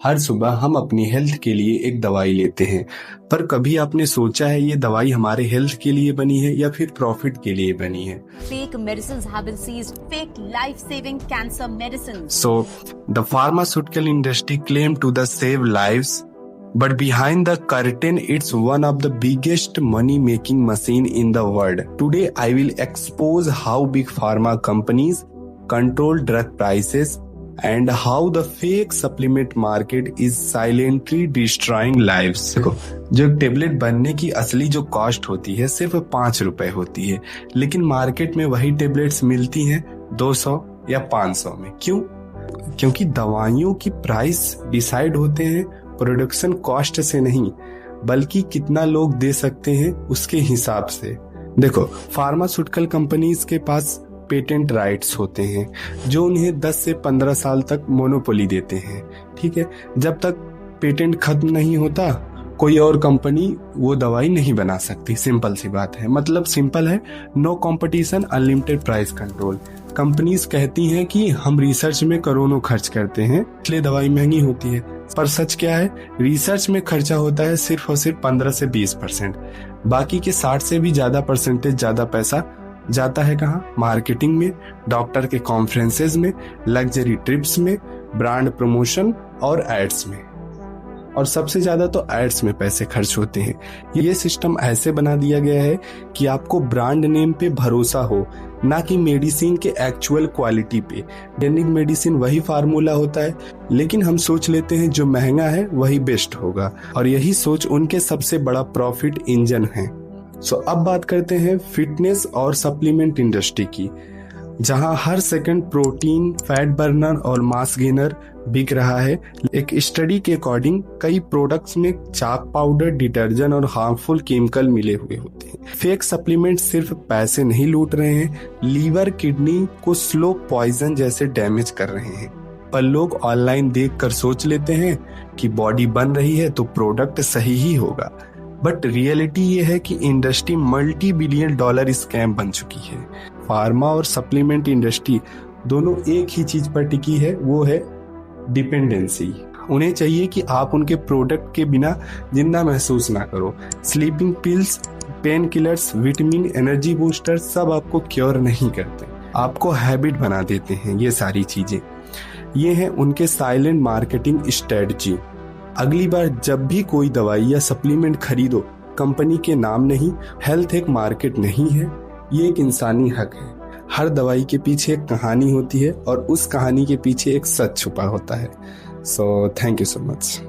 हर सुबह हम अपनी हेल्थ के लिए एक दवाई लेते हैं, पर कभी आपने सोचा है ये दवाई हमारे हेल्थ के लिए बनी है या फिर प्रॉफिट के लिए बनी है? Fake medicines have been seized, fake life-saving cancer medicines. So, the pharmaceutical industry claimed to the save lives, but behind the curtain, it's one of the biggest money-making machine in the world. Today, I will expose how big pharma companies control drug prices and how the fake supplement market is silently destroying lives. देखो, जो tablet बनने की असली जो cost होती है सिर्फ 5 रुपए होती है, लेकिन मार्केट में वही टेबलेट्स मिलती हैं 200 या 500 में। क्यों? क्योंकि दवाइयों की प्राइस डिसाइड होते हैं प्रोडक्शन कॉस्ट से नहीं, बल्कि कितना लोग दे सकते हैं उसके हिसाब से। देखो, फार्मास्यूटिकल कंपनीज के पास पेटेंट राइट्स होते हैं जो उन्हें 10 से 15 साल तक मोनोपोली देते हैं। ठीक है, जब तक पेटेंट खत्म नहीं होता कोई और कंपनी वो दवाई नहीं बना सकती। सिंपल सी बात है, मतलब सिंपल है, no competition, unlimited price control. Companies कहती हैं कि हम रिसर्च में करोड़ों खर्च करते हैं इसलिए दवाई महंगी होती है, पर सच क्या है? रिसर्च में खर्चा होता है सिर्फ और सिर्फ 15 से 20%। बाकी के 60 से भी ज्यादा परसेंटेज ज्यादा पैसा जाता है कहाँ? मार्केटिंग में, डॉक्टर के कॉन्फ्रेंसेज में, लग्जरी ट्रिप्स में, ब्रांड प्रमोशन और एड्स में। और सबसे ज्यादा तो एड्स में पैसे खर्च होते हैं। ये सिस्टम ऐसे बना दिया गया है कि आपको ब्रांड नेम पे भरोसा हो, ना कि मेडिसिन के एक्चुअल क्वालिटी पे। जेनेरिक मेडिसिन वही फार्मूला होता है, लेकिन हम सोच लेते हैं जो महंगा है वही बेस्ट होगा, और यही सोच उनके सबसे बड़ा प्रॉफिट इंजन है। अब बात करते हैं फिटनेस और सप्लीमेंट इंडस्ट्री की, जहां हर सेकंड प्रोटीन, फैट बर्नर और मास गेनर बिक रहा है। एक स्टडी के अकॉर्डिंग कई प्रोडक्ट्स में चाक पाउडर, डिटर्जेंट और हार्मफुल केमिकल मिले हुए होते हैं। फेक सप्लीमेंट सिर्फ पैसे नहीं लूट रहे हैं, लीवर, किडनी को स्लो पॉइजन जैसे डैमेज कर रहे हैं। पर लोग ऑनलाइन देखकर सोच लेते हैं कि बॉडी बन रही है तो प्रोडक्ट सही ही होगा, बट रियलिटी ये है कि industry multi billion dollar scam बन चुकी है। फार्मा और सप्लीमेंट इंडस्ट्री दोनों एक ही चीज पर टिकी है, वो है डिपेंडेंसी। उन्हें चाहिए कि आप उनके प्रोडक्ट के बिना जिंदा महसूस ना करो। Sleeping pills, pain killers, vitamin, energy booster सब आपको क्योर नहीं करते, आपको हैबिट बना देते हैं। ये सारी चीजें ये हैं उनके साइलेंट मार्केटिंग स्ट्रेटजी। अगली बार जब भी कोई दवाई या सप्लीमेंट खरीदो, कंपनी के नाम नहीं, हेल्थ एक मार्केट नहीं है, ये एक इंसानी हक है। हर दवाई के पीछे एक कहानी होती है और उस कहानी के पीछे एक सच छुपा होता है। So thank you so much.